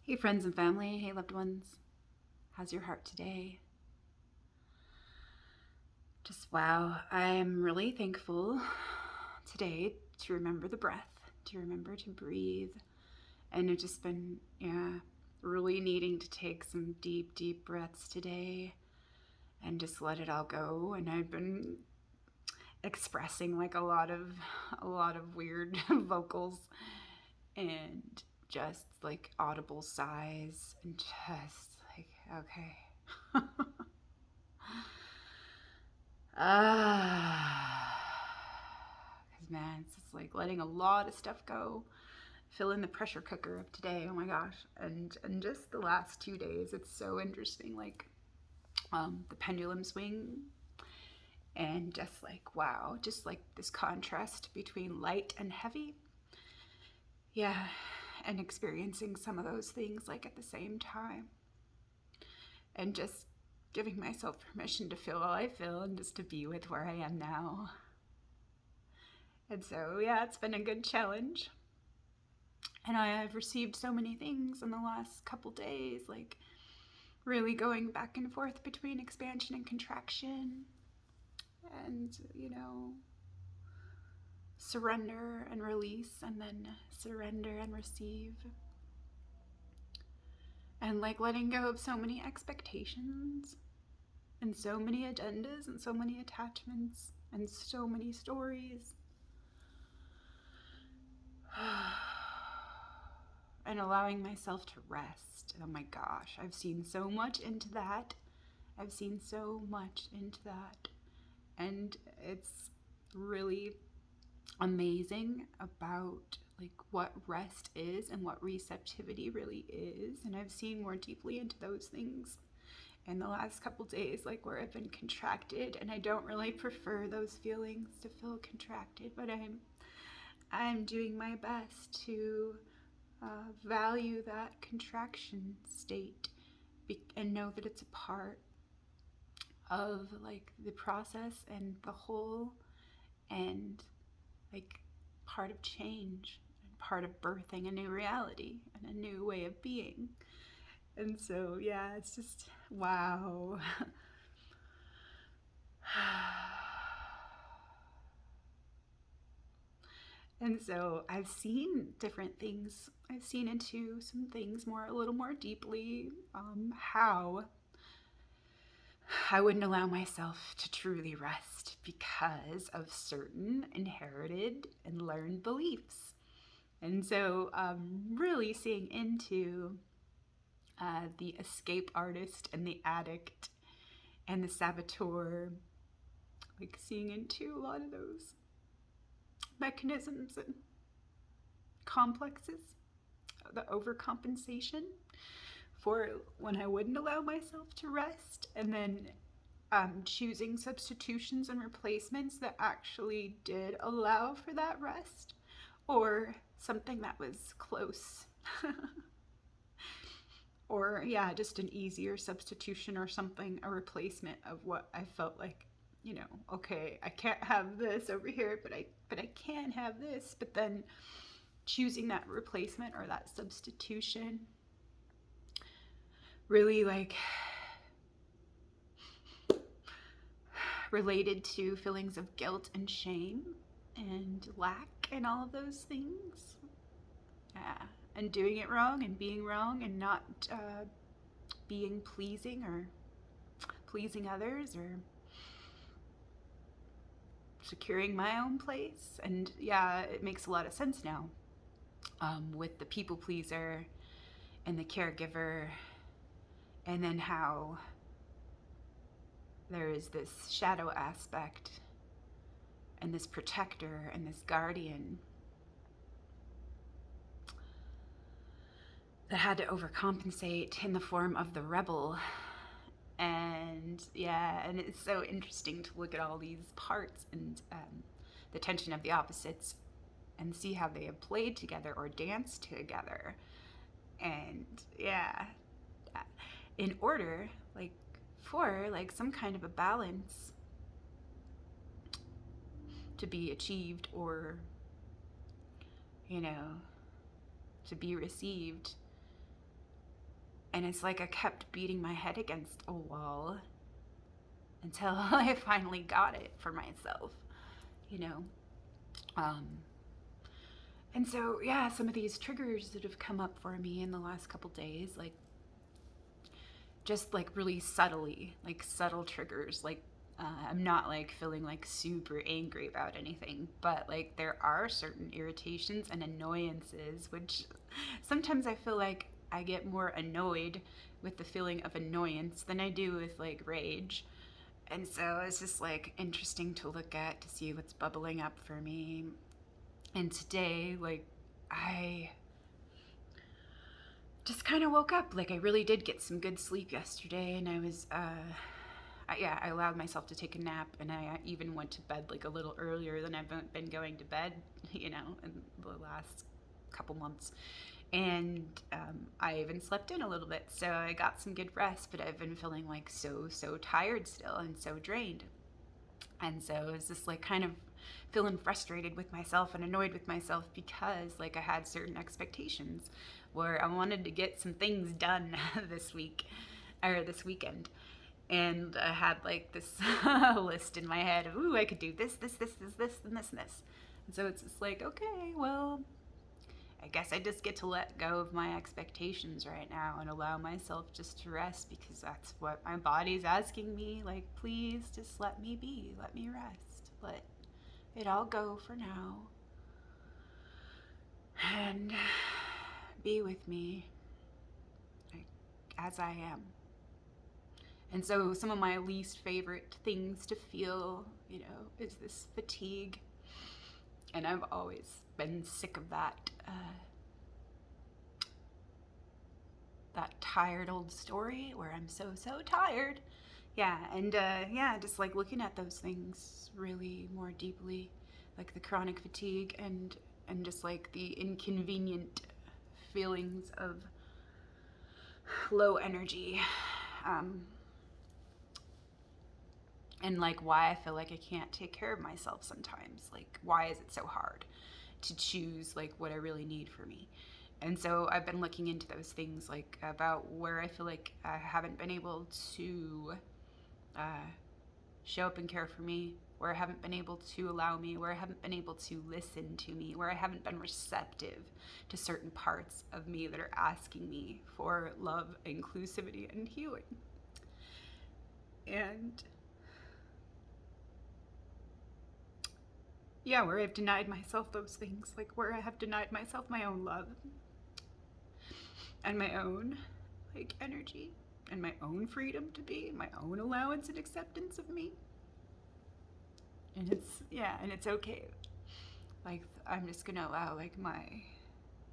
Hey, friends and family. Hey, loved ones. How's your heart today? Just wow. I'm really thankful today to remember the breath, to remember to breathe. And I've just been, really needing to take some deep, deep breaths today and just let it all go. And I've been expressing like a lot of weird vocals and just like audible sighs and just like, okay. Because man, it's just like letting a lot of stuff go. Fill in the pressure cooker of today. Oh my gosh. And just the last 2 days, it's so interesting. Like the pendulum swing and just like wow, just like this contrast between light and heavy. Yeah, and experiencing some of those things like at the same time. And just giving myself permission to feel all I feel and just to be with where I am now. And so, yeah, it's been a good challenge. And I've received so many things in the last couple days, like really going back and forth between expansion and contraction, and, surrender and release, and then surrender and receive. And like letting go of so many expectations, and so many agendas, and so many attachments, and so many stories. And allowing myself to rest. Oh my gosh, I've seen so much into that. I've seen so much into that. And it's really amazing about like what rest is and what receptivity really is. And I've seen more deeply into those things in the last couple days, like where I've been contracted, and I don't really prefer those feelings to feel contracted, but I'm doing my best to value that contraction state and know that it's a part of like the process and the whole, and like part of change and part of birthing a new reality and a new way of being. And so yeah, it's just wow. And so I've seen different things. I've seen into some things a little more deeply, how I wouldn't allow myself to truly rest because of certain inherited and learned beliefs. And so, really seeing into the escape artist and the addict and the saboteur, like seeing into a lot of those mechanisms and complexes, the overcompensation for when I wouldn't allow myself to rest, and then choosing substitutions and replacements that actually did allow for that rest, or something that was close. Or, yeah, just an easier substitution or something, a replacement of what I felt like, okay, I can't have this over here, but I can have this. But then choosing that replacement or that substitution really like related to feelings of guilt and shame and lack and all of those things. Yeah. And doing it wrong and being wrong and not being pleasing or pleasing others or securing my own place. And yeah, it makes a lot of sense now, with the people pleaser and the caregiver, and then how there is this shadow aspect and this protector and this guardian that had to overcompensate in the form of the rebel. And yeah, and it's so interesting to look at all these parts and the tension of the opposites and see how they have played together or danced together. And yeah, in order, like, for like some kind of a balance to be achieved, or you know to be received, And it's like I kept beating my head against a wall until I finally got it for myself, you know. Um, and so, yeah, some of these triggers that have come up for me in the last couple days, like just like really subtly, like subtle triggers, like I'm not like feeling like super angry about anything, but like there are certain irritations and annoyances, which sometimes I feel like I get more annoyed with the feeling of annoyance than I do with like rage. And so it's just like interesting to look at to see what's bubbling up for me. And today, like, I just kind of woke up. Like, I really did get some good sleep yesterday, and I was, I allowed myself to take a nap, and I even went to bed like a little earlier than I've been going to bed, you know, in the last couple months. And I even slept in a little bit, so I got some good rest, but I've been feeling like so tired still and so drained. And so it's just like kind of feeling frustrated with myself and annoyed with myself because like I had certain expectations where I wanted to get some things done this week or this weekend. And I had like this list in my head of, ooh, I could do this, and this. And so it's just like, okay, well, I guess I just get to let go of my expectations right now and allow myself just to rest because that's what my body's asking me. Like, please just let me be, let me rest, let it all go for now. And be with me like, as I am. And so, some of my least favorite things to feel, you know, is this fatigue. And I've always been sick of that. That tired old story where I'm so tired. Yeah, and yeah, just like looking at those things really more deeply, like the chronic fatigue and just like the inconvenient feelings of low energy. Um, and like why I feel like I can't take care of myself sometimes. Like why is it so hard to choose like what I really need for me? And so I've been looking into those things like about where I feel like I haven't been able to uh, show up and care for me, where I haven't been able to allow me, where I haven't been able to listen to me, where I haven't been receptive to certain parts of me that are asking me for love, inclusivity, and healing. And yeah, where I've denied myself those things, like where I have denied myself my own love and my own like energy and my own freedom to be, my own allowance and acceptance of me. And it's okay. Like I'm just gonna allow like my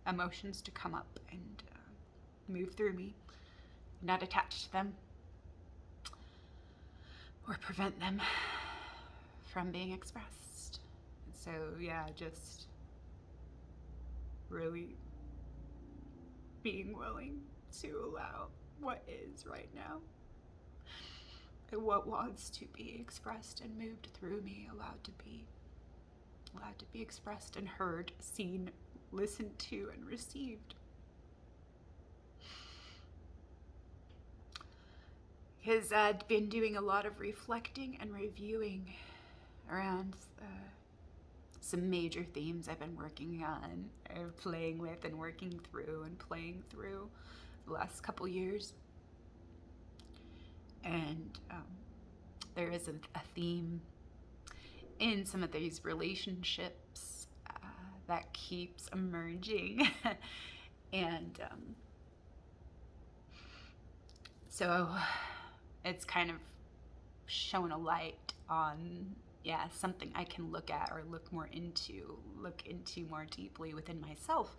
emotions to come up and move through me, not attach to them or prevent them from being expressed. And so yeah, just really being willing to allow what is right now and what wants to be expressed and moved through me, allowed to be expressed and heard, seen, listened to, and received. Because I'd been doing a lot of reflecting and reviewing around some major themes I've been working on, or playing with and working through and playing through the last couple years. And there is a theme in some of these relationships that keeps emerging. And so it's kind of shown a light on, yeah, something I can look at or look into more deeply within myself,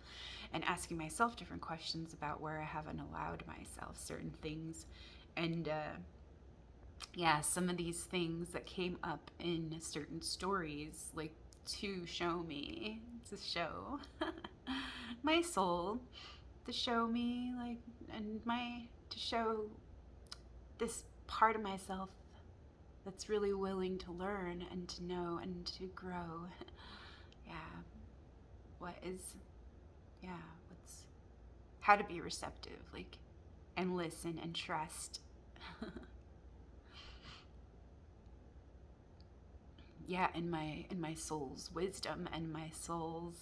and asking myself different questions about where I haven't allowed myself certain things. And yeah, some of these things that came up in certain stories, like to show me, to show my soul, to show me, like, to show this part of myself that's really willing to learn and to know and to grow. Yeah. What is, yeah, what's, how to be receptive. Like, and listen and trust. Yeah, in my soul's wisdom and my soul's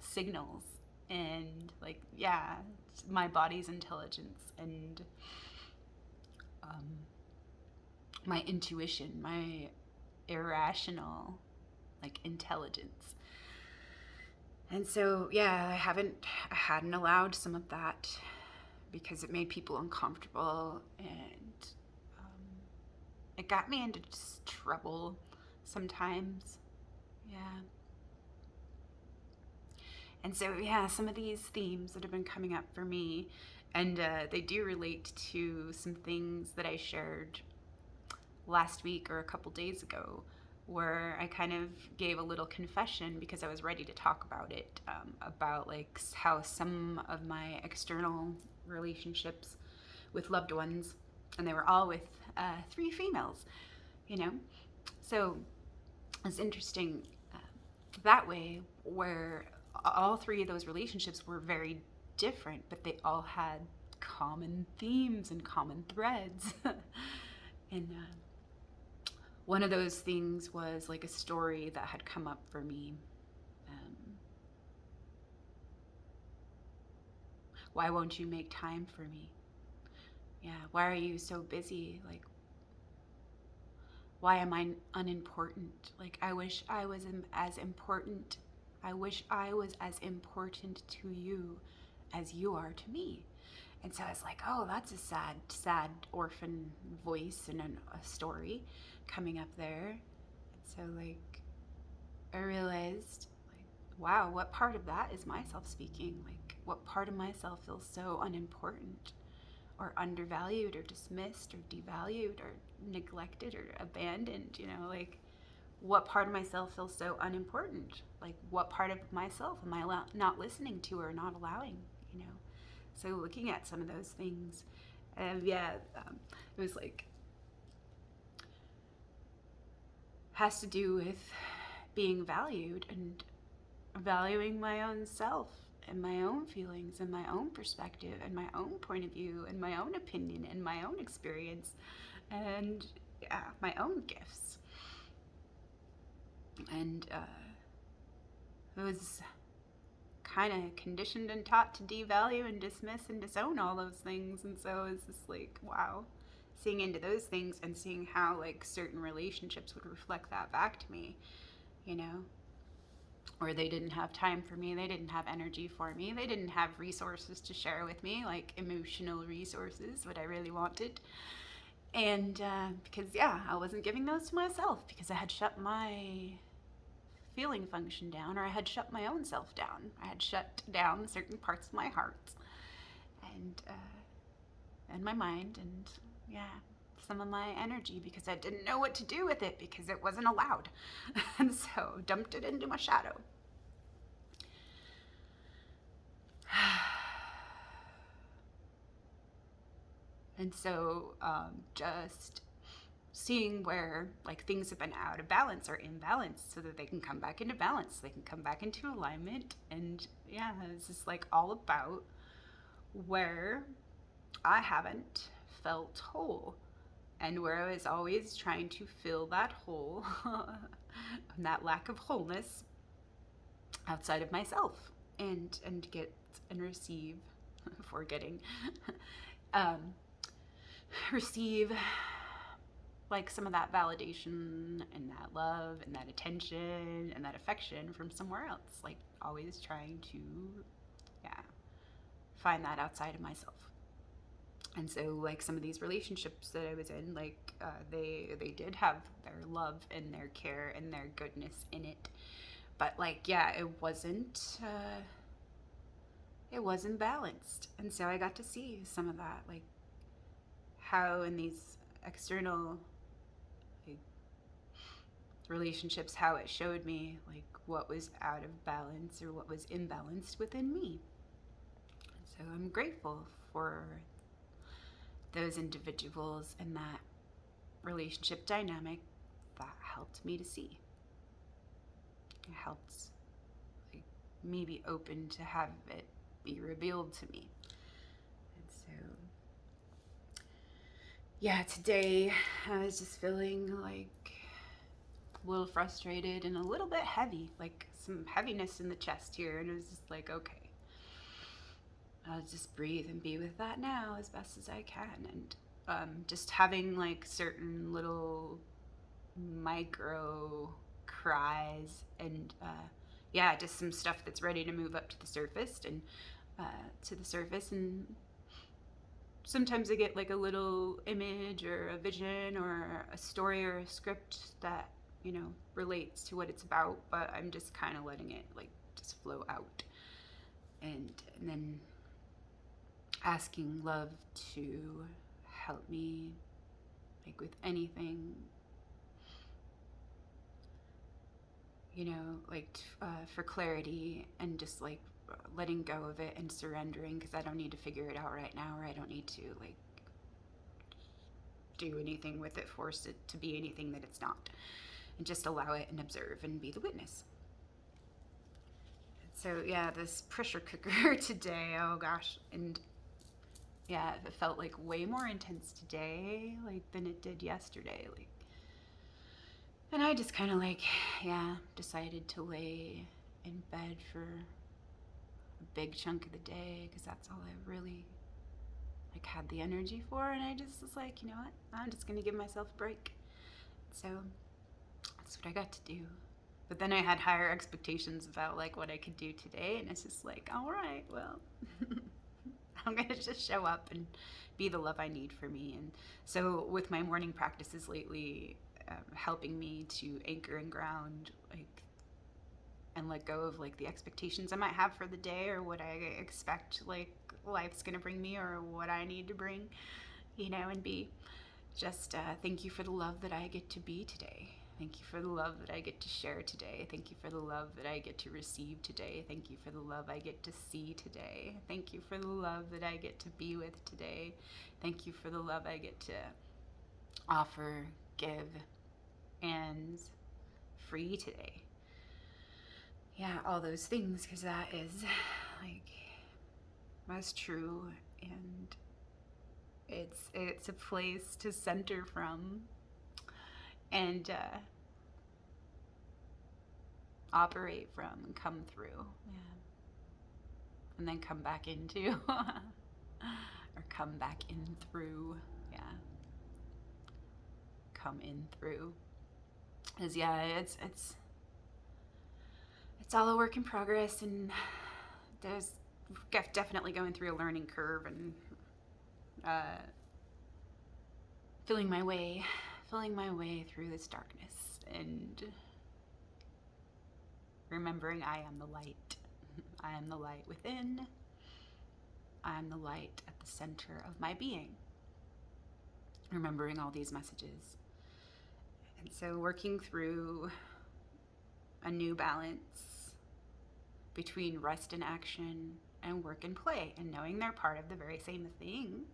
signals, and like, yeah, my body's intelligence, and my intuition, my irrational like intelligence. And so, yeah, I hadn't allowed some of that because it made people uncomfortable, and it got me into just trouble sometimes. Yeah. And so, yeah, some of these themes that have been coming up for me, and they do relate to some things that I shared last week or a couple days ago, where I kind of gave a little confession because I was ready to talk about it, about like how some of my external relationships with loved ones, and they were all with 3 females, you know? So it's interesting that way, where all 3 of those relationships were very different, but they all had common themes and common threads. And one of those things was like a story that had come up for me. Why won't you make time for me? Yeah, why are you so busy? Like, why am I unimportant? Like, I wish I was as important. I wish I was as important to you as you are to me. And so I was like, oh, that's a sad, sad orphan voice and a story coming up there. And so, like, I realized, like, wow, what part of that is myself speaking? Like, what part of myself feels so unimportant or undervalued or dismissed or devalued or neglected or abandoned? You know, like, what part of myself feels so unimportant? Like, what part of myself am I not listening to or not allowing, you know? So looking at some of those things, yeah, it was like, has to do with being valued and valuing my own self and my own feelings and my own perspective and my own point of view and my own opinion and my own experience and, yeah, my own gifts. And it was kind of conditioned and taught to devalue and dismiss and disown all those things. And so it's just like, wow, seeing into those things and seeing how like certain relationships would reflect that back to me, you know, or they didn't have time for me, they didn't have energy for me, they didn't have resources to share with me, like emotional resources, what I really wanted. And because, yeah, I wasn't giving those to myself because I had shut my feeling function down, or I had shut my own self down. I had shut down certain parts of my heart and my mind, and, yeah, some of my energy, because I didn't know what to do with it because it wasn't allowed. And so dumped it into my shadow. And so just seeing where like things have been out of balance or imbalanced so that they can come back into balance, they can come back into alignment. And, yeah, it's just like all about where I haven't felt whole, and where I was always trying to fill that hole and that lack of wholeness outside of myself, and get and receive forgetting receive like some of that validation and that love and that attention and that affection from somewhere else, like always trying to, yeah, find that outside of myself. And so like some of these relationships that I was in, like they did have their love and their care and their goodness in it, but like, yeah, it wasn't balanced. And so I got to see some of that, like how in these external like, relationships, how it showed me like what was out of balance or what was imbalanced within me. So I'm grateful for those individuals and that relationship dynamic that helped me to see. It helped like me be open to have it be revealed to me. And so, yeah, today I was just feeling like a little frustrated and a little bit heavy, like some heaviness in the chest here. And it was just like, okay, I'll just breathe and be with that now as best as I can. And just having like certain little micro cries and yeah, just some stuff that's ready to move up to the surface and and sometimes I get like a little image or a vision or a story or a script that, relates to what it's about, but I'm just kind of letting it like just flow out. And then asking love to help me like with anything, for clarity and just like letting go of it and surrendering, because I don't need to figure it out right now, or I don't need to like do anything with it, force it to be anything that it's not, and just allow it and observe and be the witness. So yeah, this pressure cooker today, oh gosh, and yeah, it felt like way more intense today, like than it did yesterday, like. And I just kind of like, yeah, decided to lay in bed for a big chunk of the day because that's all I really like had the energy for. And I just was like, you know what? I'm just gonna give myself a break. So that's what I got to do. But then I had higher expectations about like what I could do today, and it's just like, all right, well, I'm gonna just show up and be the love I need for me. And so with my morning practices lately, helping me to anchor and ground, like, and let go of like the expectations I might have for the day, or what I expect like life's gonna bring me, or what I need to bring, and be. Just thank you for the love that I get to be today. Thank you for the love that I get to share today. Thank you for the love that I get to receive today. Thank you for the love I get to see today. Thank you for the love that I get to be with today. Thank you for the love I get to offer, give, and free today. Yeah, all those things, because that is like most true, and it's a place to center from and operate from and come through. Yeah. And then come back into or come back in through. Yeah. Come in through. Cuz yeah, it's all a work in progress, and there's definitely going through a learning curve, and uh, feeling my way through this darkness, and remembering I am the light. I am the light within. I am the light at the center of my being. Remembering all these messages. And so working through a new balance between rest and action and work and play, and knowing they're part of the very same thing.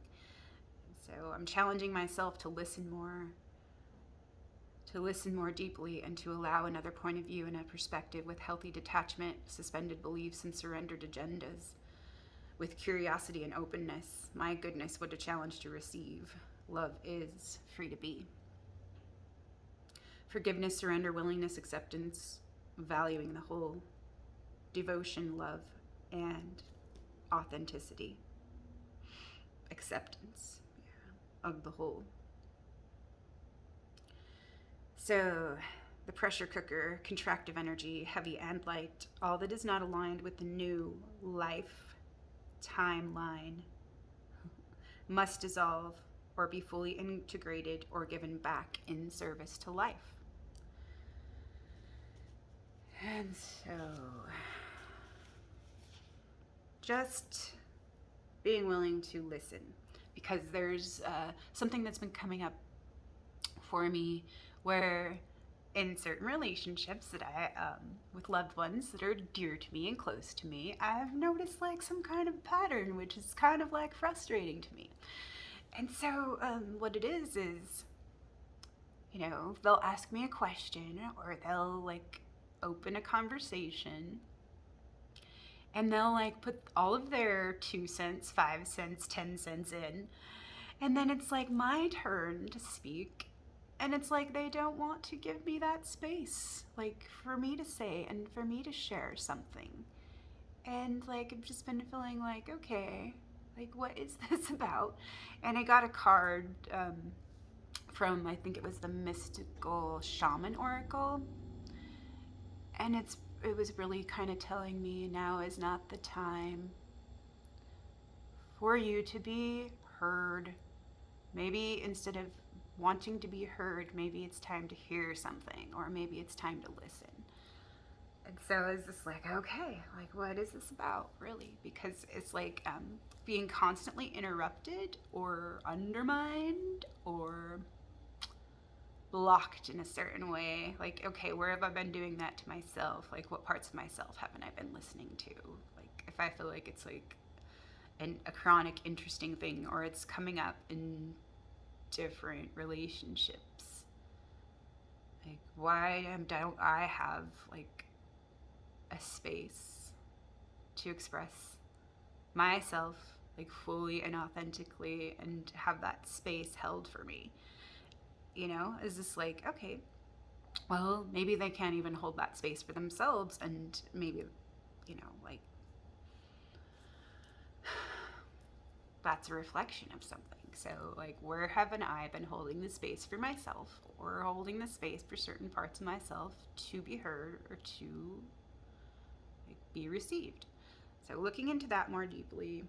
So I'm challenging myself to listen more deeply, and to allow another point of view and a perspective with healthy detachment, suspended beliefs, and surrendered agendas. With curiosity and openness, my goodness, what a challenge to receive. Love is free to be. Forgiveness, surrender, willingness, acceptance, valuing the whole, devotion, love, and authenticity. Acceptance of the whole. So, the pressure cooker, contractive energy, heavy and light, all that is not aligned with the new life timeline must dissolve or be fully integrated or given back in service to life. And so, just being willing to listen, because there's something that's been coming up for me where in certain relationships that I with loved ones that are dear to me and close to me, I've noticed like some kind of pattern, which is kind of like frustrating to me. And so what it is they'll ask me a question, or they'll like open a conversation, and they'll like put all of their 2 cents, 5 cents, 10 cents in, And then it's like my turn to speak. And it's like they don't want to give me that space, like for me to say and for me to share something. And like I've just been feeling like, okay, like what is this about? And I got a card from, I think it was the Mystical Shaman Oracle, and it was really kind of telling me now is not the time for you to be heard. Maybe instead of wanting to be heard, maybe it's time to hear something, or maybe it's time to listen. And so it's just like, okay, like what is this about, really? Because it's like being constantly interrupted or undermined or blocked in a certain way. Like, okay, where have I been doing that to myself? Like, what parts of myself haven't I been listening to? Like, if I feel like it's like a chronic, interesting thing, or it's coming up in different relationships. Like, why don't I have like a space to express myself like fully and authentically and have that space held for me? You know, is this like, okay, well, maybe they can't even hold that space for themselves, and maybe, you know, like that's a reflection of something. So, like, where haven't I been holding the space for myself or holding the space for certain parts of myself to be heard or to like, be received? So, looking into that more deeply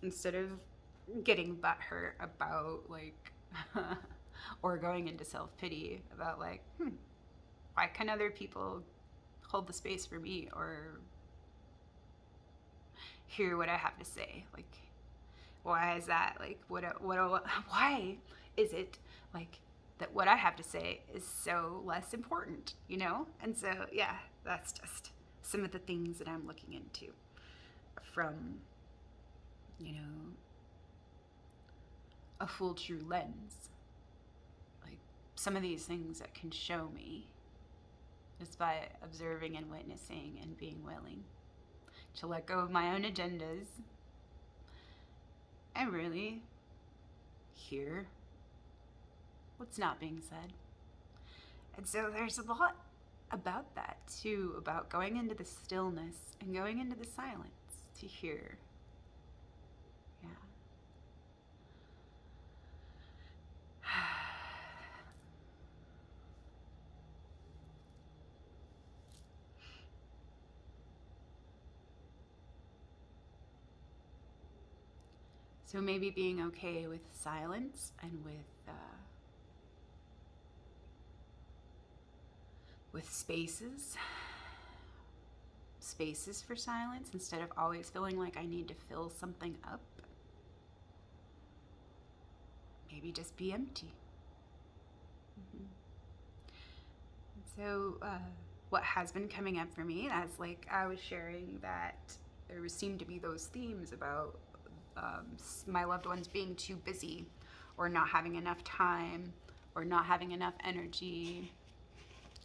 instead of getting butthurt about, like, or going into self pity about, like, why can other people hold the space for me or hear what I have to say? Like, why is that? Like, why is it like that what I have to say is so less important, you know? And so, yeah, that's just some of the things that I'm looking into from, you know, a full true lens. Like, some of these things that can show me just by observing and witnessing and being willing to let go of my own agendas and really hear what's not being said. And so there's a lot about that too, about going into the stillness and going into the silence to hear. Yeah. So maybe being okay with silence and with spaces for silence instead of always feeling like I need to fill something up. Maybe just be empty. Mm-hmm. So what has been coming up for me, as like I was sharing that there seemed to be those themes about my loved ones being too busy or not having enough time or not having enough energy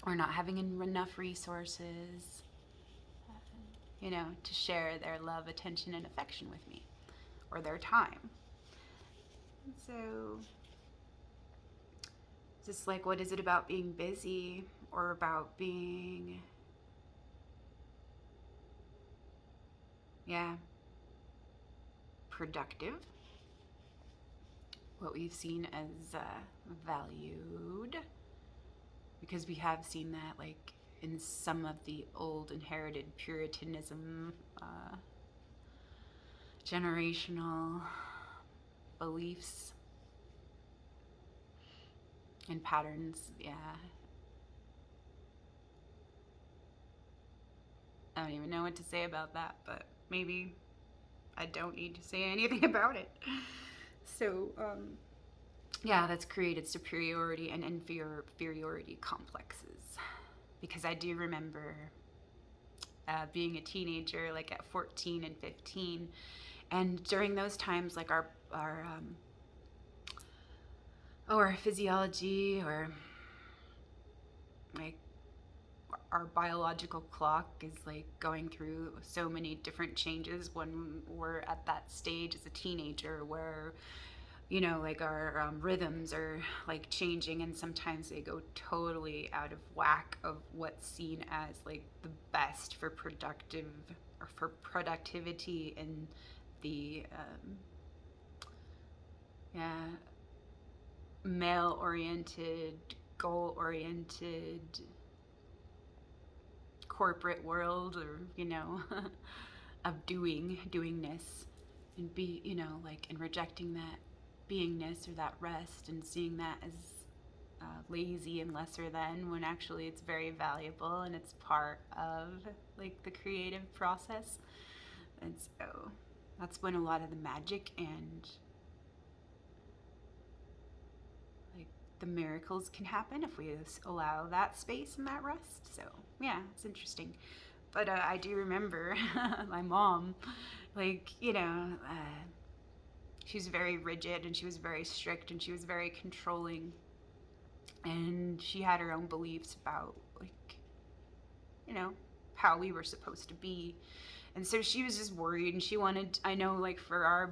or not having enough resources, you know, to share their love, attention, and affection with me, or their time. And so, just like, what is it about being busy or about being, yeah, productive? What we've seen as valued, because we have seen that, like, in some of the old inherited Puritanism, generational beliefs and patterns. Yeah, I don't even know what to say about that, but maybe I don't need to say anything about it. So, yeah, that's created superiority and inferiority complexes. Because I do remember being a teenager, like at 14 and 15, and during those times, like our physiology or like our biological clock is like going through so many different changes when we're at that stage as a teenager where like our rhythms are like changing, and sometimes they go totally out of whack of what's seen as like the best for productive or for productivity in the yeah, male oriented, goal oriented corporate world, or of doingness, and be like, and rejecting that beingness or that rest, and seeing that as lazy and lesser than, when actually it's very valuable and it's part of like the creative process. And so that's when a lot of the magic and like the miracles can happen if we allow that space and that rest. So yeah, it's interesting. But I do remember my mom, like, she was very rigid and she was very strict and she was very controlling. And she had her own beliefs about, like, you know, how we were supposed to be. And so she was just worried, and she wanted, I know, like, for our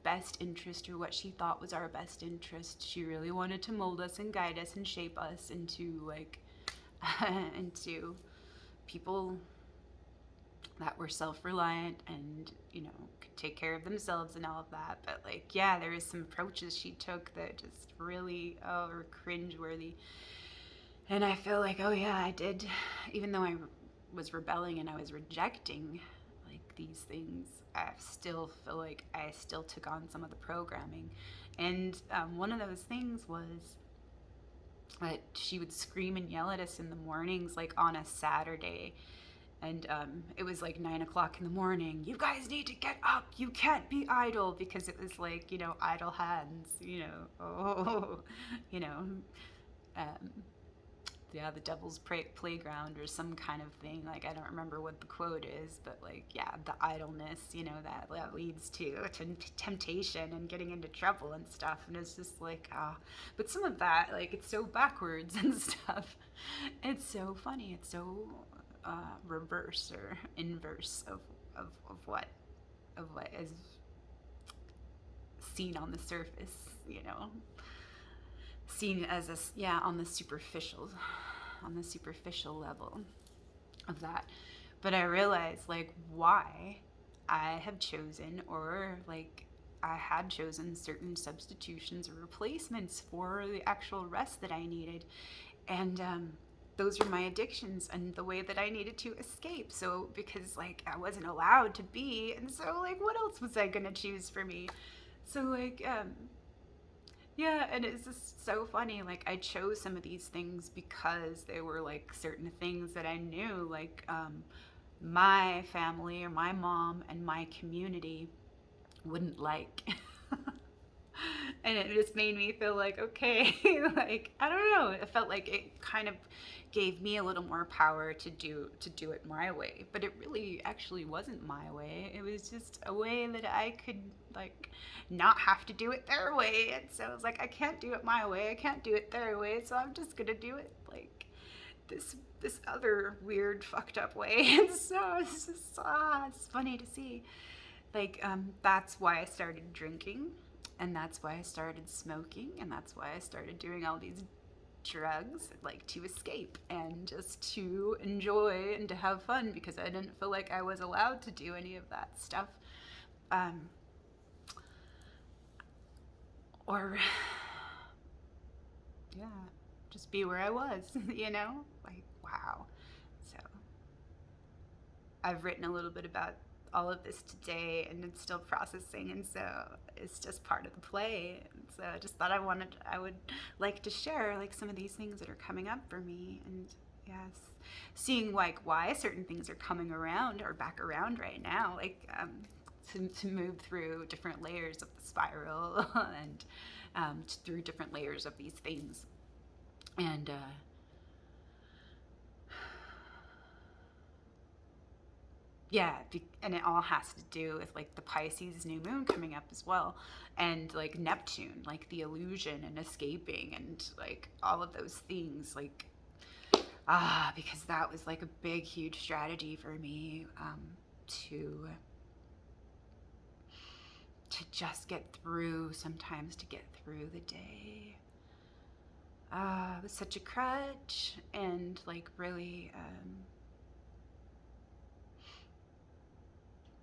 best interest, or what she thought was our best interest, she really wanted to mold us and guide us and shape us into, like, into people that were self-reliant and could take care of themselves and all of that. But like, yeah, there was some approaches she took that just really were cringeworthy. And I feel like, oh yeah, I did, even though I was rebelling and I was rejecting like these things, I still feel like I still took on some of the programming. And one of those things was that she would scream and yell at us in the mornings, like on a Saturday. And it was like 9 o'clock in the morning. You guys need to get up. You can't be idle, because it was like, idle hands, oh, you know, um, yeah, the devil's playground or some kind of thing. Like, I don't remember what the quote is, but like, yeah, the idleness, that leads to temptation and getting into trouble and stuff. And it's just like, but some of that, like, it's so backwards and stuff. It's so funny. It's so reverse or inverse of what is seen on the surface, seen as a, yeah, on the superficial level of that. But I realized, like, why I have chosen, or like I had chosen, certain substitutions or replacements for the actual rest that I needed. And those were my addictions and the way that I needed to escape. So because like I wasn't allowed to be, and so like what else was I gonna choose for me? So like yeah, and it's just so funny. Like, I chose some of these things because they were like certain things that I knew, like, my family or my mom and my community wouldn't like. And it just made me feel like, okay, like, I don't know. It felt like it kind of gave me a little more power to do it my way. But it really actually wasn't my way. It was just a way that I could, like, not have to do it their way. And so I was like, I can't do it my way. I can't do it their way. So I'm just gonna do it like this other weird fucked up way. And so it's just it's funny to see. Like, that's why I started drinking, and that's why I started smoking, and that's why I started doing all these drugs, like, to escape and just to enjoy and to have fun, because I didn't feel like I was allowed to do any of that stuff. Or yeah, just be where I was, like, wow. So I've written a little bit about all of this today, and it's still processing, and so it's just part of the play. And so I just thought I would like to share like some of these things that are coming up for me, and yes, seeing like why certain things are coming around or back around right now, like to move through different layers of the spiral and through different layers of these things. And yeah, and it all has to do with like the Pisces new moon coming up as well, and like Neptune, like the illusion and escaping and like all of those things, like because that was like a big huge strategy for me, to to just get through, sometimes to get through the day. It was such a crutch, and like really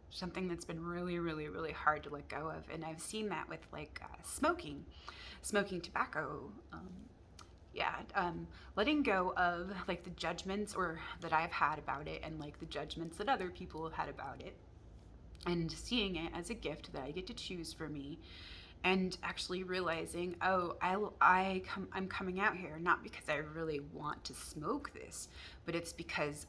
something that's been really, really, really hard to let go of. And I've seen that with like smoking tobacco. Letting go of like the judgments or that I've had about it, and like the judgments that other people have had about it, and seeing it as a gift that I get to choose for me, and actually realizing, oh, I'm coming out here not because I really want to smoke this, but it's because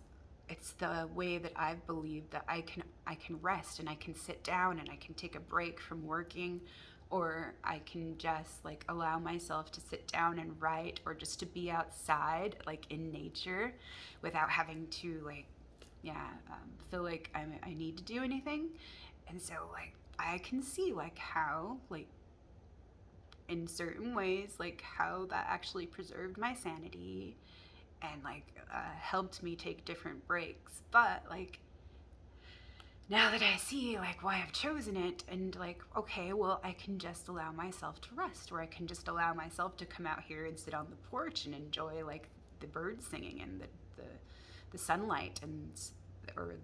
it's the way that I've believed that I can rest, and I can sit down, and I can take a break from working, or I can just like allow myself to sit down and write, or just to be outside like in nature without having to like feel like I need to do anything. And so like I can see like how like in certain ways like how that actually preserved my sanity, and like helped me take different breaks. But like now that I see like why I've chosen it, and like, okay, well, I can just allow myself to rest, or I can just allow myself to come out here and sit on the porch and enjoy like the birds singing, and the sunlight, and or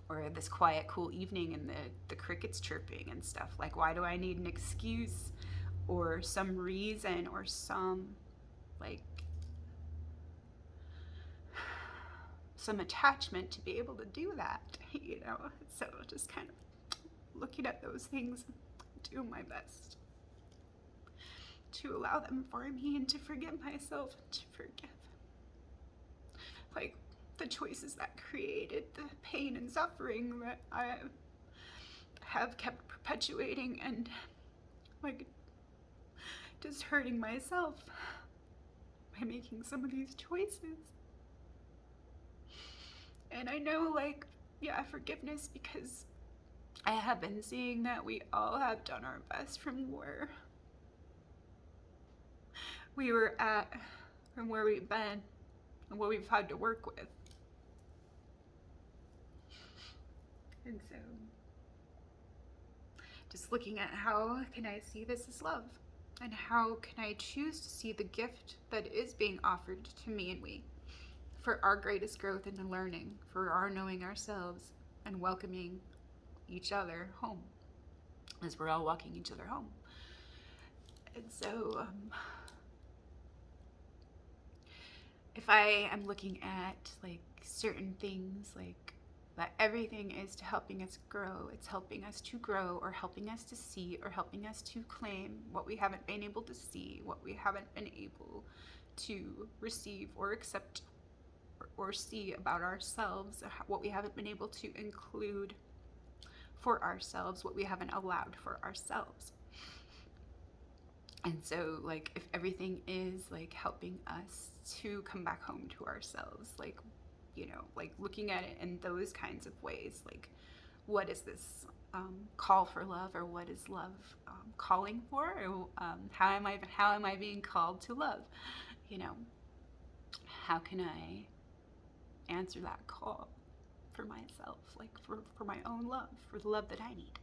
or this quiet, cool evening, and the crickets chirping and stuff. Like, why do I need an excuse or some reason or some like some attachment to be able to do that, you know? So just kind of looking at those things, doing my best to allow them for me, and to forgive myself, and to forgive like the choices that created the pain and suffering that I have kept perpetuating, and like just hurting myself by making some of these choices. And I know, like, yeah, forgiveness, because I have been seeing that we all have done our best from where we were at, from where we've been, and what we've had to work with. And so, just looking at how can I see this as love, and how can I choose to see the gift that is being offered to me and we, for our greatest growth in learning, for our knowing ourselves, and welcoming each other home as we're all walking each other home. And so if I am looking at like certain things, like that everything is to helping us grow, it's helping us to grow, or helping us to see, or helping us to claim what we haven't been able to see, what we haven't been able to receive or accept or see about ourselves, what we haven't been able to include for ourselves, what we haven't allowed for ourselves. And so like if everything is like helping us to come back home to ourselves, like, you know, like looking at it in those kinds of ways, like what is this call for love, or what is love calling for, or how am I being called to love, you know? How can I answer that call for myself, like for my own love, for the love that I need?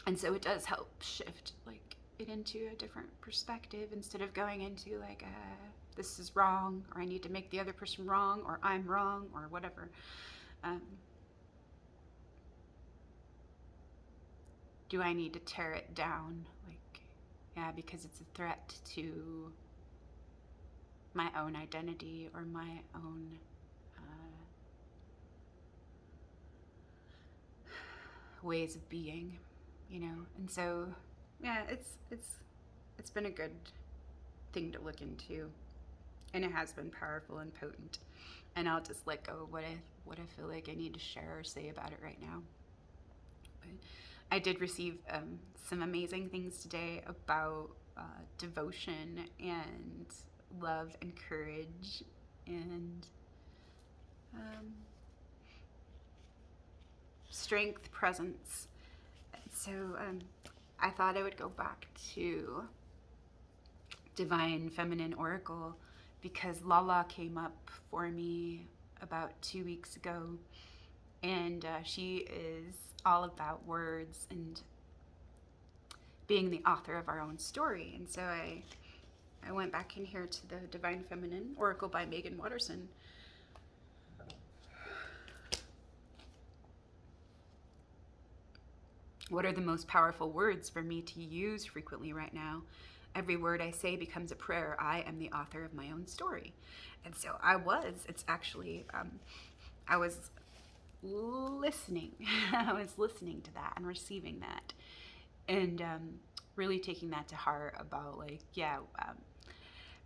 And so it does help shift like it into a different perspective, instead of going into like this is wrong, or I need to make the other person wrong, or I'm wrong, or whatever. Do I need to tear it down? Like, yeah, because it's a threat to my own identity, or my own ways of being, you know? And so, yeah, it's been a good thing to look into, and it has been powerful and potent. And I'll just let go of what I feel like I need to share or say about it right now. But I did receive some amazing things today about devotion and love and courage and strength, presence. So I thought I would go back to Divine Feminine Oracle, because Lala came up for me about 2 weeks ago, and she is all about words and being the author of our own story. And so I went back in here to the Divine Feminine Oracle by Megan Watterson. What are the most powerful words for me to use frequently right now? Every word I say becomes a prayer. I am the author of my own story. And so it's actually, I was listening. I was listening to that and receiving that. And really taking that to heart about, like,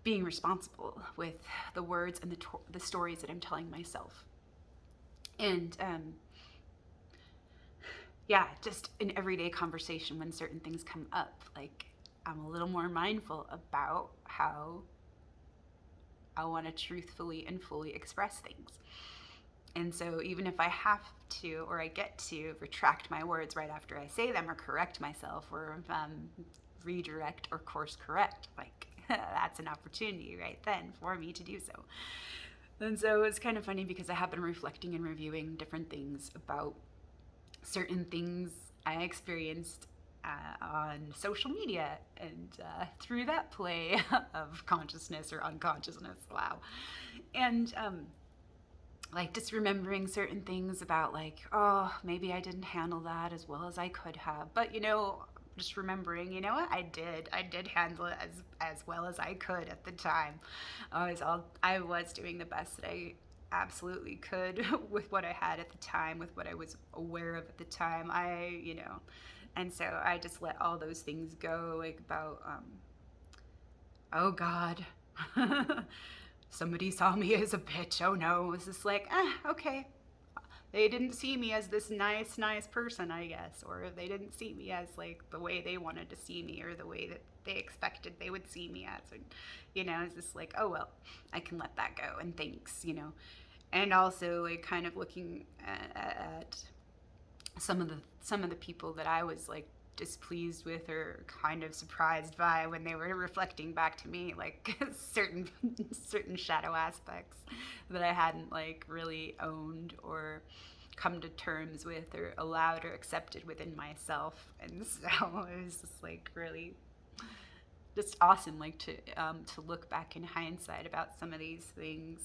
being responsible with the words and the stories that I'm telling myself. And just in everyday conversation, when certain things come up, like, I'm a little more mindful about how I want to truthfully and fully express things. And so even if I have to, or I get to retract my words right after I say them, or correct myself, or redirect or course correct, like, that's an opportunity right then for me to do so. And so it's kind of funny because I have been reflecting and reviewing different things about certain things I experienced on social media, and through that play of consciousness or unconsciousness. Wow. And like, just remembering certain things about, like, oh, maybe I didn't handle that as well as I could have. But, just remembering, you know what, I did handle it as well as I could at the time. I was doing the best that I absolutely could with what I had at the time, with what I was aware of at the time. And so I just let all those things go, like, about, oh God, somebody saw me as a bitch. Oh no. It was just like, okay. They didn't see me as this nice person, I guess, or they didn't see me as, like, the way they wanted to see me, or the way that they expected they would see me as. And, it's just like, oh well, I can let that go, and thanks. And also, like, kind of looking at some of the people that I was, like, displeased with or kind of surprised by when they were reflecting back to me, like, certain shadow aspects that I hadn't, like, really owned or come to terms with or allowed or accepted within myself. And so it was just, like, really just awesome, like, to look back in hindsight about some of these things.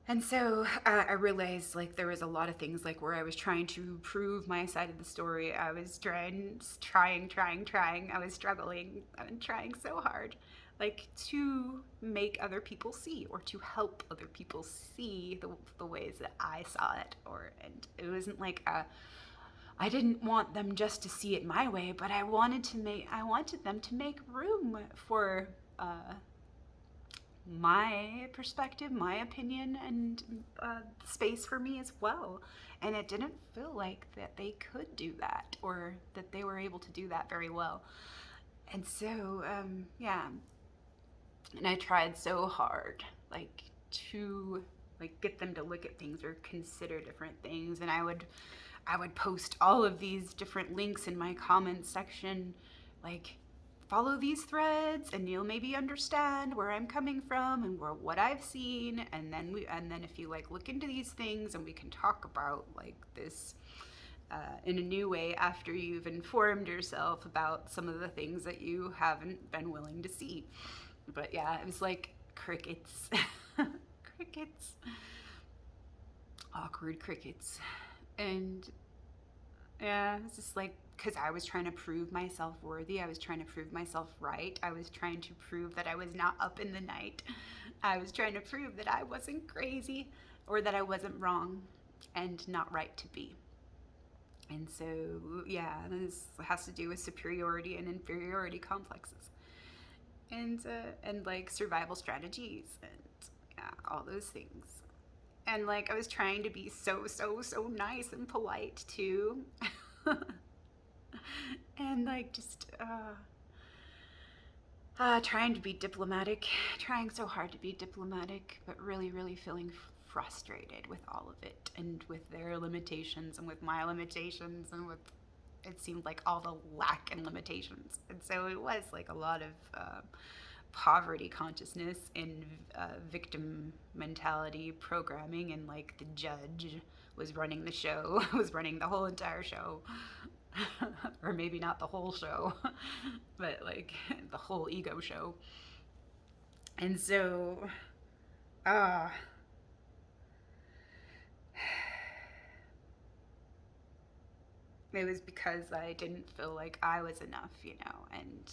And so I realized, like, there was a lot of things, like, where I was trying to prove my side of the story. I was trying. I was struggling. I've been trying so hard, like, to make other people see, or to help other people see the ways that I saw it. And it wasn't like I didn't want them just to see it my way, but I wanted them to make room for my perspective, my opinion, and space for me as well. And it didn't feel like that they could do that, or that they were able to do that very well. And so, and I tried so hard, like, to, like, get them to look at things or consider different things. And I would post all of these different links in my comments section, like, follow these threads and you'll maybe understand where I'm coming from and what I've seen. And then if you, like, look into these things, and we can talk about, like, this in a new way after you've informed yourself about some of the things that you haven't been willing to see. But yeah, it was like crickets. Crickets. Awkward crickets. And yeah, it's just like, because I was trying to prove myself worthy. I was trying to prove myself right. I was trying to prove that I was not up in the night. I was trying to prove that I wasn't crazy, or that I wasn't wrong and not right to be. And so, yeah, this has to do with superiority and inferiority complexes, and like, survival strategies, and all those things. And, like, I was trying to be so nice and polite too. And, like, just trying to be diplomatic, trying so hard to be diplomatic, but really feeling frustrated with all of it, and with their limitations, and with my limitations, and with, it seemed like, all the lack and limitations. And so it was, like, a lot of poverty consciousness and victim mentality programming, and, like, the judge was running the show, was running the whole entire show. Or maybe not the whole show, but like the whole ego show. And so, uh, it was because I didn't feel like I was enough, and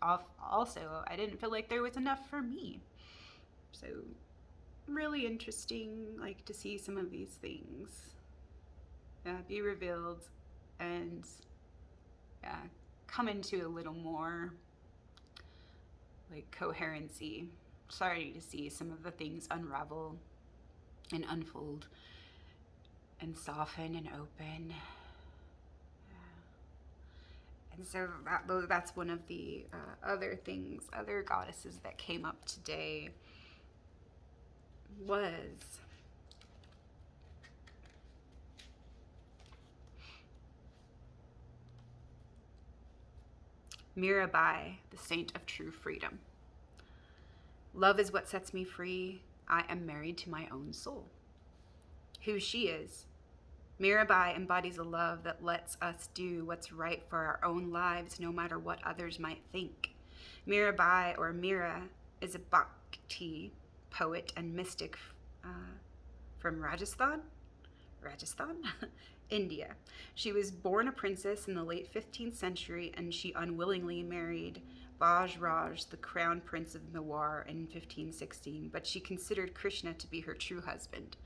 also I didn't feel like there was enough for me. So, really interesting, like, to see some of these things be revealed and come into a little more like coherency. Sorry to see some of the things unravel and unfold and soften and open. And so that's one of the other goddesses that came up today was Mirabai, the saint of true freedom. Love is what sets me free. I am married to my own soul. Who she is. Mirabai embodies a love that lets us do what's right for our own lives, no matter what others might think. Mirabai, or Mira, is a bhakti poet and mystic from Rajasthan, India. She was born a princess in the late 15th century, and she unwillingly married Bajraj, the crown prince of Mewar, in 1516, but she considered Krishna to be her true husband.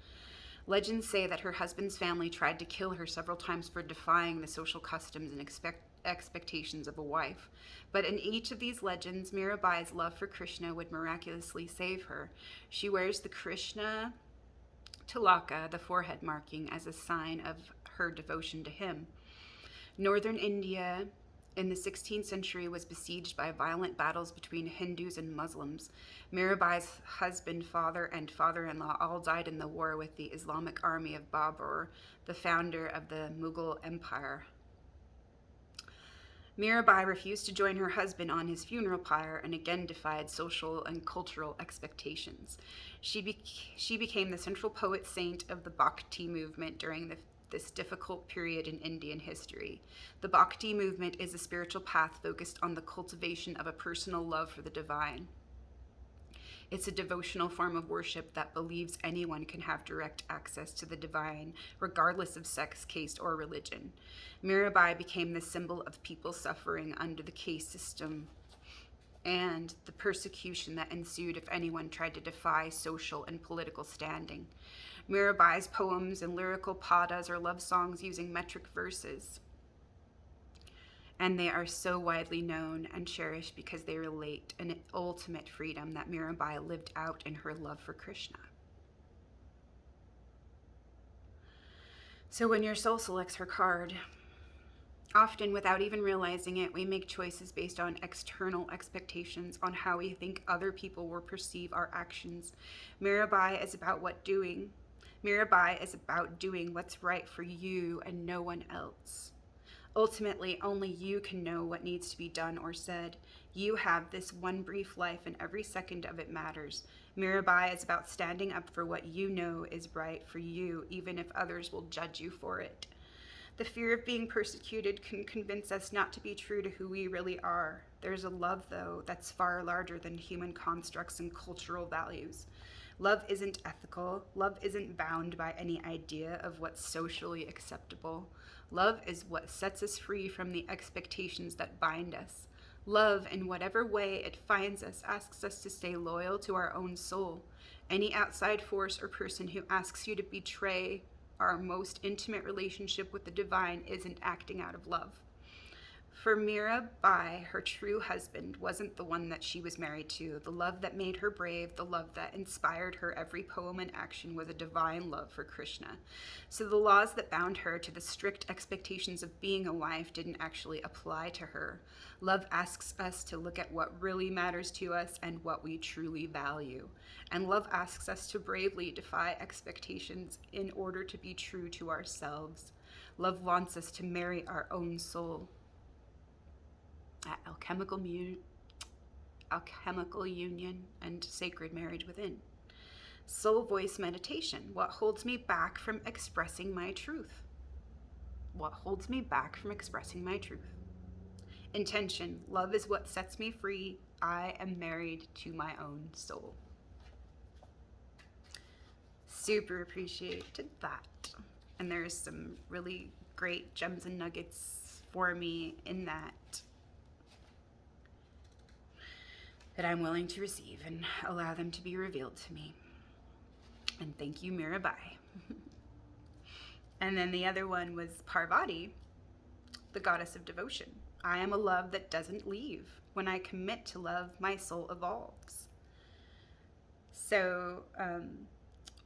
Legends say that her husband's family tried to kill her several times for defying the social customs and expectations of a wife. But in each of these legends, Mirabai's love for Krishna would miraculously save her. She wears the Krishna tilaka, the forehead marking, as a sign of her devotion to him. Northern India in the 16th century was besieged by violent battles between Hindus and Muslims. Mirabai's husband, father, and father-in-law all died in the war with the Islamic army of Babur, the founder of the Mughal Empire. Mirabai refused to join her husband on his funeral pyre and again defied social and cultural expectations. She became the central poet saint of the Bhakti movement during this difficult period in Indian history. The Bhakti movement is a spiritual path focused on the cultivation of a personal love for the divine. It's a devotional form of worship that believes anyone can have direct access to the divine, regardless of sex, caste, or religion. Mirabai became the symbol of people suffering under the caste system and the persecution that ensued if anyone tried to defy social and political standing. Mirabai's poems and lyrical padas are love songs using metric verses. And they are so widely known and cherished because they relate an ultimate freedom that Mirabai lived out in her love for Krishna. So when your soul selects her card, often without even realizing it, we make choices based on external expectations on how we think other people will perceive our actions. Mirabai is about Mirabai is about doing what's right for you and no one else. Ultimately, only you can know what needs to be done or said. You have this one brief life, and every second of it matters. Mirabai is about standing up for what you know is right for you, even if others will judge you for it. The fear of being persecuted can convince us not to be true to who we really are. There's a love, though, that's far larger than human constructs and cultural values. Love isn't ethical. Love isn't bound by any idea of what's socially acceptable. Love is what sets us free from the expectations that bind us. Love, in whatever way it finds us, asks us to stay loyal to our own soul. Any outside force or person who asks you to betray our most intimate relationship with the divine isn't acting out of love. For Mirabai, her true husband wasn't the one that she was married to. The love that made her brave, the love that inspired her every poem and action was a divine love for Krishna. So the laws that bound her to the strict expectations of being a wife didn't actually apply to her. Love asks us to look at what really matters to us and what we truly value. And love asks us to bravely defy expectations in order to be true to ourselves. Love wants us to marry our own soul. At alchemical union and sacred marriage within. Soul voice meditation. What holds me back from expressing my truth? What holds me back from expressing my truth? Intention. Love is what sets me free. I am married to my own soul. Super appreciated that. And there's some really great gems and nuggets for me in that I'm willing to receive and allow them to be revealed to me. And thank you, Mirabai. And then the other one was Parvati, the goddess of devotion. I am a love that doesn't leave. When I commit to love, my soul evolves. So,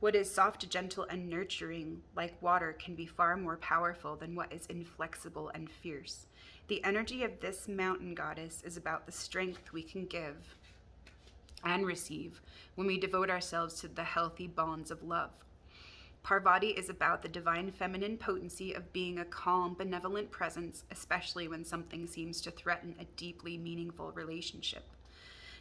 what is soft, gentle, and nurturing, like water, can be far more powerful than what is inflexible and fierce. The energy of this mountain goddess is about the strength we can give and receive when we devote ourselves to the healthy bonds of love. Parvati is about the divine feminine potency of being a calm, benevolent presence, especially when something seems to threaten a deeply meaningful relationship.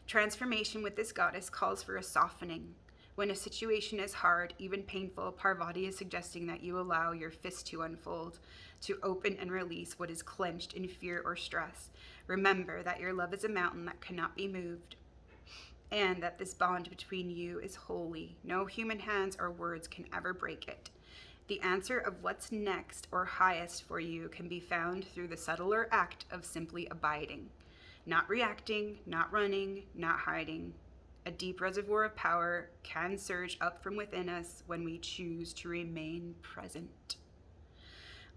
Transformation with this goddess calls for a softening. When a situation is hard, even painful, Parvati is suggesting that you allow your fist to unfold, to open and release what is clenched in fear or stress. Remember that your love is a mountain that cannot be moved, and that this bond between you is holy. No human hands or words can ever break it. The answer of what's next or highest for you can be found through the subtler act of simply abiding. Not reacting, not running, not hiding. A deep reservoir of power can surge up from within us when we choose to remain present.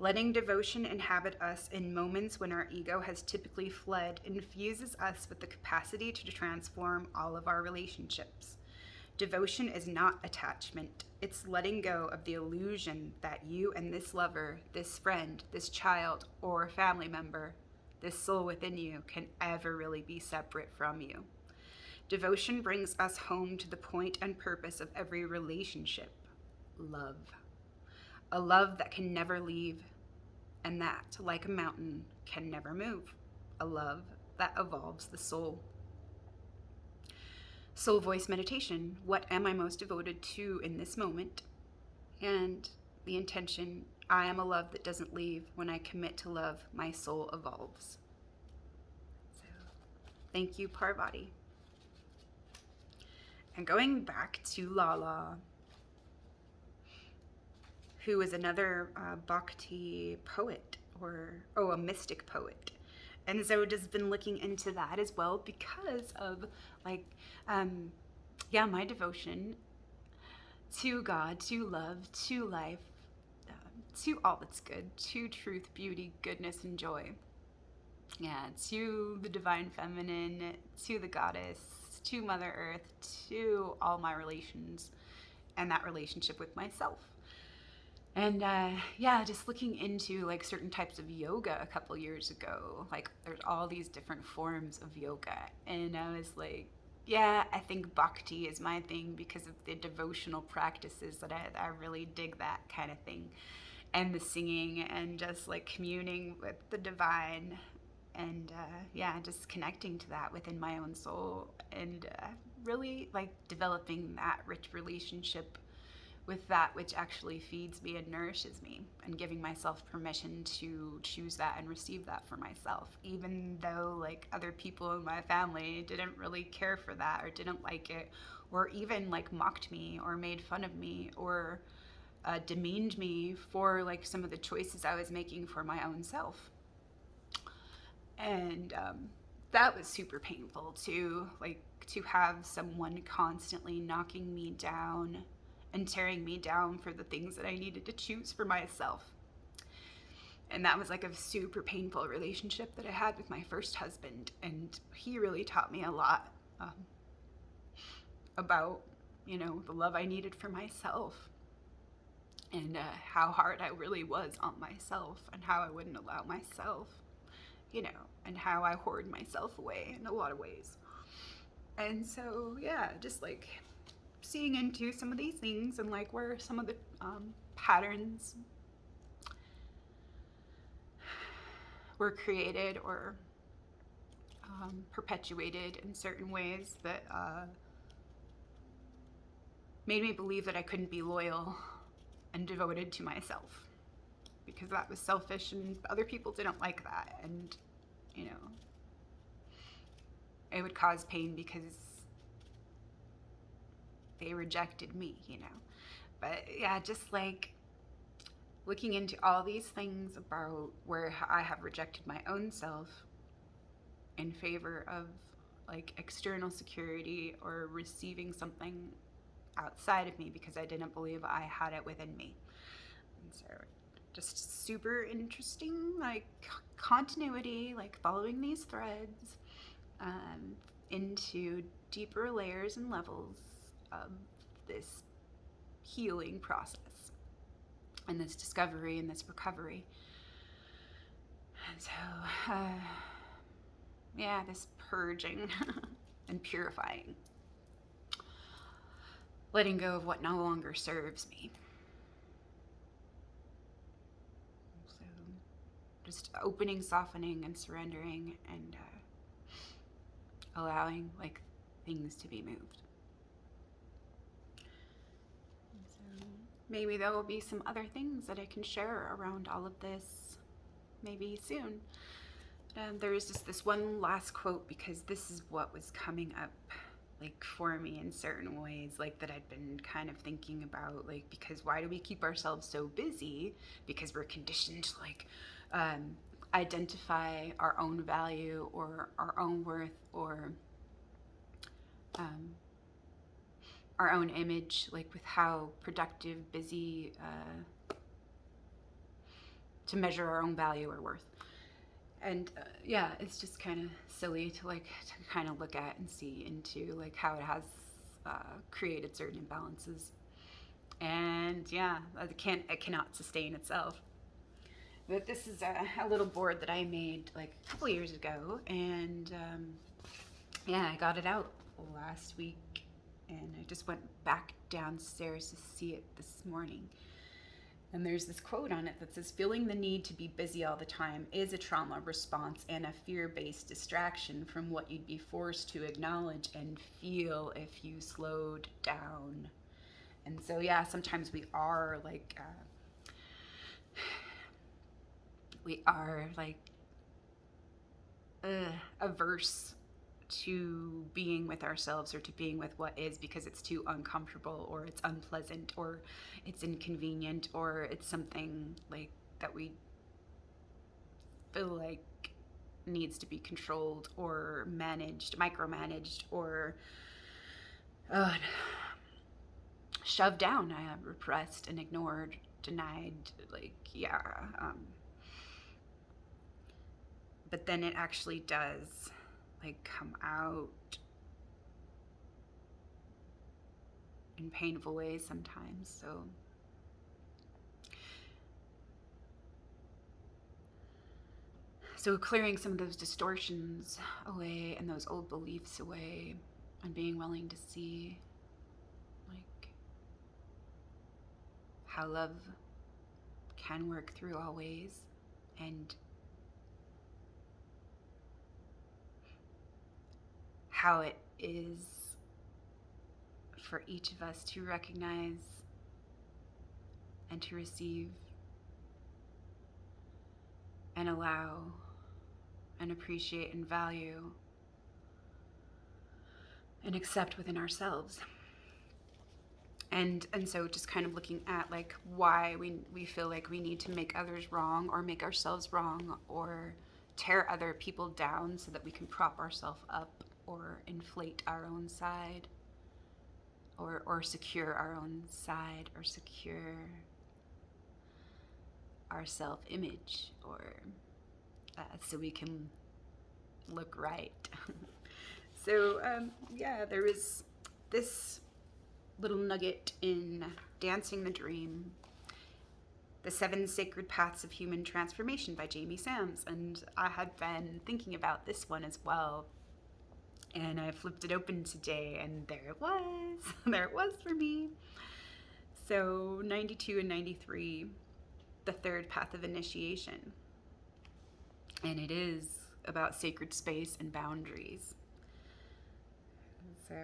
Letting devotion inhabit us in moments when our ego has typically fled infuses us with the capacity to transform all of our relationships. Devotion is not attachment. It's letting go of the illusion that you and this lover, this friend, this child, or family member, this soul within you, can ever really be separate from you. Devotion brings us home to the point and purpose of every relationship: love. A love that can never leave, and that, like a mountain, can never move. A love that evolves the soul. Soul voice meditation. What am I most devoted to in this moment? And the intention: I am a love that doesn't leave. When I commit to love, my soul evolves. So, thank you, Parvati. And going back to Lala, who is another Bhakti poet, a mystic poet. And so just been looking into that as well because of my devotion to God, to love, to life, to all that's good, to truth, beauty, goodness, and joy. Yeah, to the divine feminine, to the goddess, to Mother Earth, to all my relations, and that relationship with myself. And just looking into like certain types of yoga a couple years ago, like there's all these different forms of yoga. And I was like, yeah, I think bhakti is my thing because of the devotional practices that I really dig that kind of thing. And the singing and just like communing with the divine and just connecting to that within my own soul and really like developing that rich relationship with that which actually feeds me and nourishes me, and giving myself permission to choose that and receive that for myself, even though like other people in my family didn't really care for that or didn't like it, or even like mocked me or made fun of me or demeaned me for like some of the choices I was making for my own self. And that was super painful to have someone constantly knocking me down and tearing me down for the things that I needed to choose for myself. And that was like a super painful relationship that I had with my first husband. And he really taught me a lot about, the love I needed for myself, and how hard I really was on myself, and how I wouldn't allow myself, and how I hoard myself away in a lot of ways. And so, just like seeing into some of these things and like where some of the patterns were created or perpetuated in certain ways that made me believe that I couldn't be loyal and devoted to myself because that was selfish and other people didn't like that. And, you know, it would cause pain because they rejected me, you know. But yeah, just like looking into all these things about where I have rejected my own self in favor of like external security or receiving something outside of me because I didn't believe I had it within me. And so just super interesting, like continuity, like following these threads into deeper layers and levels of this healing process and this discovery and this recovery. And so, yeah, this purging and purifying, letting go of what no longer serves me. So just opening, softening, and surrendering, and allowing like things to be moved. So maybe there will be some other things that I can share around all of this maybe soon. There is just this one last quote because this is what was coming up like for me in certain ways, like that I'd been kind of thinking about, like, because why do we keep ourselves so busy? Because we're conditioned to like identify our own value or our own worth or our own image, like with how productive, busy, to measure our own value or worth. And yeah, it's just kind of silly to like to kind of look at and see into like how it has created certain imbalances. And yeah, it cannot sustain itself. But this is a little board that I made like a couple years ago, and yeah, I got it out last week, and I just went back downstairs to see it this morning. And there's this quote on it that says, feeling the need to be busy all the time is a trauma response and a fear-based distraction from what you'd be forced to acknowledge and feel if you slowed down. And so, yeah, sometimes we are like averse to being with ourselves or to being with what is because it's too uncomfortable or it's unpleasant or it's inconvenient or it's something like that we feel like needs to be controlled or managed, micromanaged, or shoved down, repressed and ignored, denied, like, yeah. But then it actually does like come out in painful ways sometimes. So clearing some of those distortions away and those old beliefs away and being willing to see like how love can work through all ways, and how it is for each of us to recognize and to receive and allow and appreciate and value and accept within ourselves. And so just kind of looking at like why we feel like we need to make others wrong or make ourselves wrong or tear other people down so that we can prop ourselves up or inflate our own side or secure our own side or secure our self-image or so we can look right. So yeah, there was this little nugget in Dancing the Dream, The 7 Sacred Paths of Human Transformation by Jamie Sams, and I had been thinking about this one as well, and I flipped it open today, and there it was. There it was for me. So 92 and 93, the third path of initiation, and it is about sacred space and boundaries. So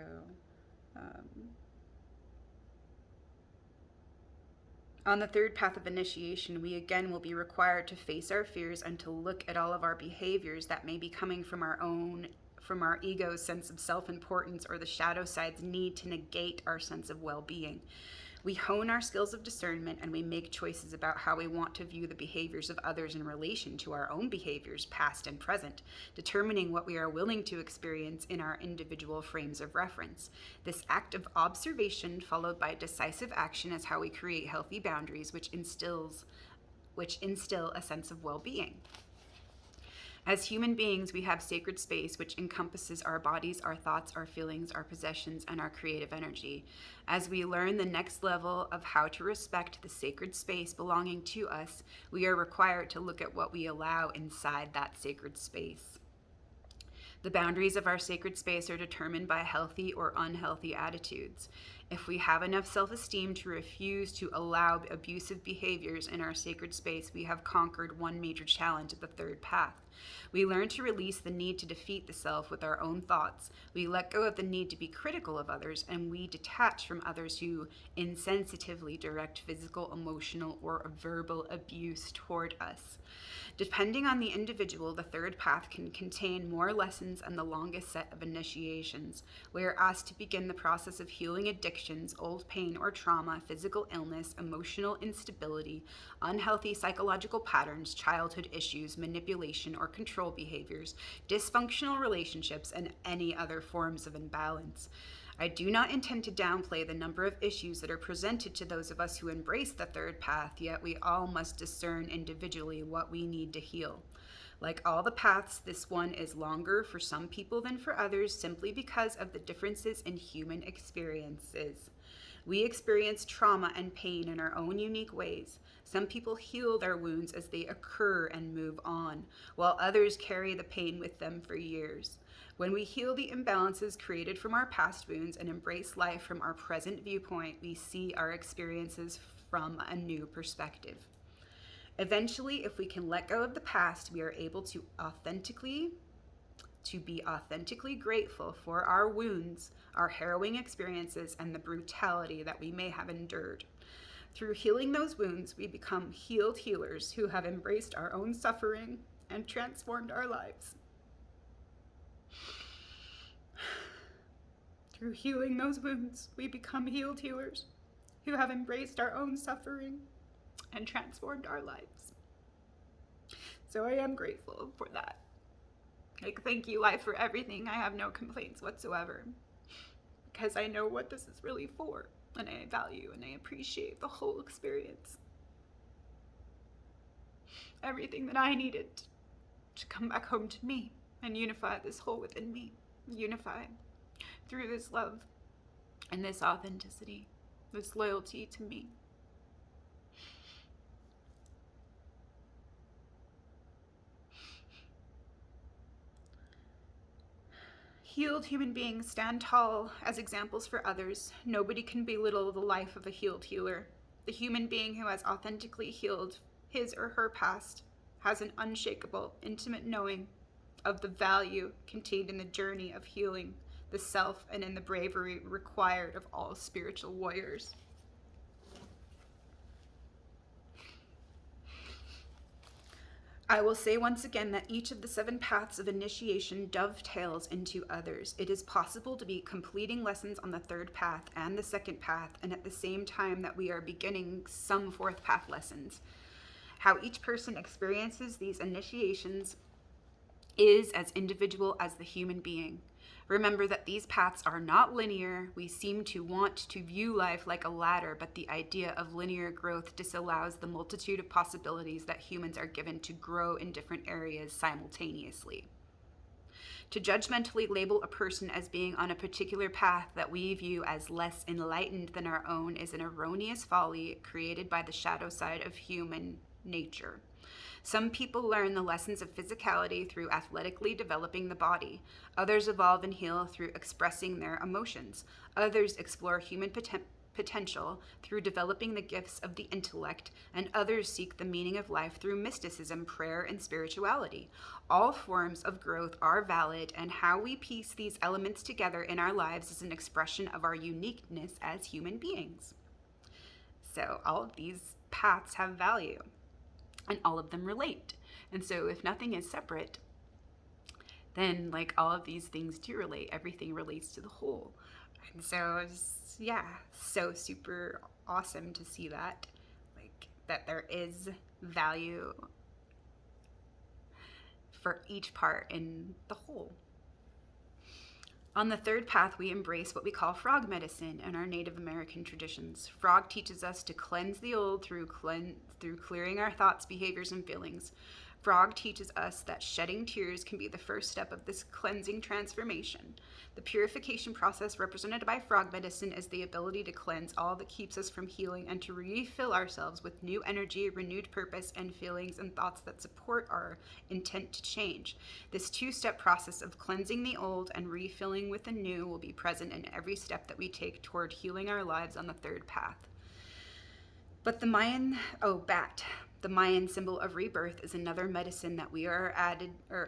On the third path of initiation, we again will be required to face our fears and to look at all of our behaviors that may be coming from our ego's sense of self-importance or the shadow side's need to negate our sense of well-being. We hone our skills of discernment and we make choices about how we want to view the behaviors of others in relation to our own behaviors, past and present, determining what we are willing to experience in our individual frames of reference. This act of observation, followed by decisive action, is how we create healthy boundaries, which instill a sense of well-being. As human beings, we have sacred space, which encompasses our bodies, our thoughts, our feelings, our possessions, and our creative energy. As we learn the next level of how to respect the sacred space belonging to us, we are required to look at what we allow inside that sacred space. The boundaries of our sacred space are determined by healthy or unhealthy attitudes. If we have enough self-esteem to refuse to allow abusive behaviors in our sacred space, we have conquered one major challenge of the third path. We learn to release the need to defeat the self with our own thoughts. We let go of the need to be critical of others, and we detach from others who insensitively direct physical, emotional, or verbal abuse toward us. Depending on the individual, the third path can contain more lessons and the longest set of initiations. We are asked to begin the process of healing addictions, old pain or trauma, physical illness, emotional instability, unhealthy psychological patterns, childhood issues, manipulation or control behaviors, dysfunctional relationships, and any other forms of imbalance. I do not intend to downplay the number of issues that are presented to those of us who embrace the third path, yet we all must discern individually what we need to heal. Like all the paths, this one is longer for some people than for others simply because of the differences in human experiences. We experience trauma and pain in our own unique ways. Some people heal their wounds as they occur and move on, while others carry the pain with them for years. When we heal the imbalances created from our past wounds and embrace life from our present viewpoint, we see our experiences from a new perspective. Eventually, if we can let go of the past, we are able to be authentically grateful for our wounds, our harrowing experiences, and the brutality that we may have endured. Through healing those wounds, we become healed healers who have embraced our own suffering and transformed our lives. Through healing those wounds, we become healed healers who have embraced our own suffering and transformed our lives. So I am grateful for that. Thank you, life, for everything. I have no complaints whatsoever because I know what this is really for, and I value and I appreciate the whole experience. Everything that I needed to come back home to me and unify this whole within me. Unify through this love and this authenticity, this loyalty to me. Healed human beings stand tall as examples for others. Nobody can belittle the life of a healed healer. The human being who has authentically healed his or her past has an unshakable, intimate knowing of the value contained in the journey of healing the self and in the bravery required of all spiritual warriors. I will say once again that each of the 7 paths of initiation dovetails into others. It is possible to be completing lessons on the 3rd path and the 2nd path, and at the same time that we are beginning some 4th path lessons. How each person experiences these initiations is as individual as the human being. Remember that these paths are not linear. We seem to want to view life like a ladder, but the idea of linear growth disallows the multitude of possibilities that humans are given to grow in different areas simultaneously. To judgmentally label a person as being on a particular path that we view as less enlightened than our own is an erroneous folly created by the shadow side of human nature. Some people learn the lessons of physicality through athletically developing the body. Others evolve and heal through expressing their emotions. Others explore human potential through developing the gifts of the intellect, and others seek the meaning of life through mysticism, prayer, and spirituality. All forms of growth are valid, and how we piece these elements together in our lives is an expression of our uniqueness as human beings. so all of these paths have value and all of them relate. And so if nothing is separate, then like all of these things do relate. Everything relates to the whole. And so it's, yeah, so super awesome to see that, like that there is value for each part in the whole. On the third path, we embrace what we call frog medicine in our Native American traditions. Frog teaches us to cleanse the old through clearing our thoughts, behaviors, and feelings. Frog teaches us that shedding tears can be the first step of this cleansing transformation. The purification process represented by frog medicine is the ability to cleanse all that keeps us from healing and to refill ourselves with new energy, renewed purpose, and feelings and thoughts that support our intent to change. This two-step process of cleansing the old and refilling with the new will be present in every step that we take toward healing our lives on the third path. But the Mayan symbol of rebirth is another medicine that we are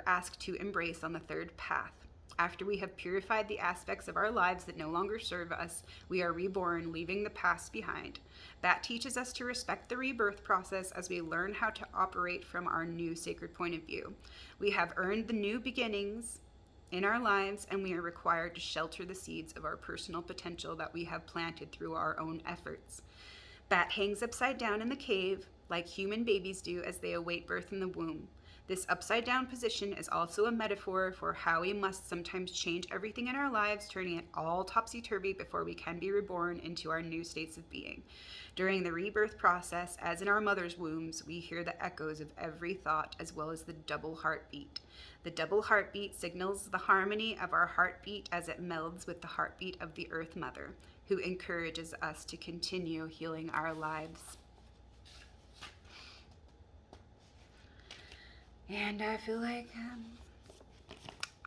asked to embrace on the third path. After we have purified the aspects of our lives that no longer serve us, we are reborn, leaving the past behind. That teaches us to respect the rebirth process as we learn how to operate from our new sacred point of view. We have earned the new beginnings in our lives, and we are required to shelter the seeds of our personal potential that we have planted through our own efforts. Bat hangs upside down in the cave, like human babies do as they await birth in the womb. This upside down position is also a metaphor for how we must sometimes change everything in our lives, turning it all topsy-turvy before we can be reborn into our new states of being. During the rebirth process, as in our mother's wombs, we hear the echoes of every thought as well as the double heartbeat. The double heartbeat signals the harmony of our heartbeat as it melds with the heartbeat of the Earth Mother, who encourages us to continue healing our lives. And I feel like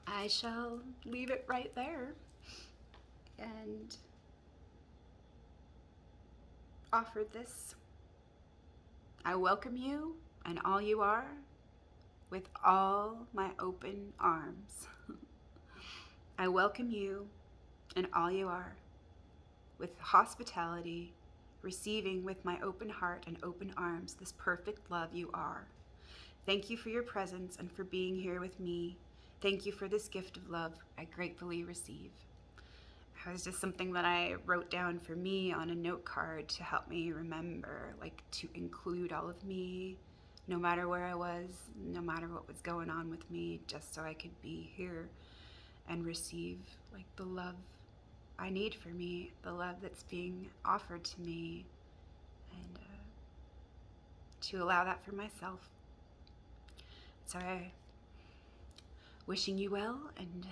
I shall leave it right there and offer this. I welcome you and all you are with all my open arms. I welcome you and all you are with hospitality, receiving with my open heart and open arms this perfect love you are. Thank you for your presence and for being here with me. Thank you for this gift of love I gratefully receive. It was just something that I wrote down for me on a note card to help me remember, like to include all of me, no matter where I was, no matter what was going on with me, just so I could be here and receive like the love I need for me, the love that's being offered to me, and to allow that for myself. So wishing you well and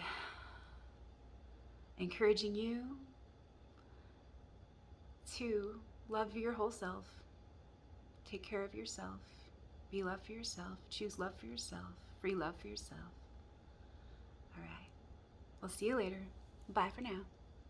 encouraging you to love your whole self, take care of yourself, be love for yourself, choose love for yourself, free love for yourself. All right, we'll see you later. Bye for now.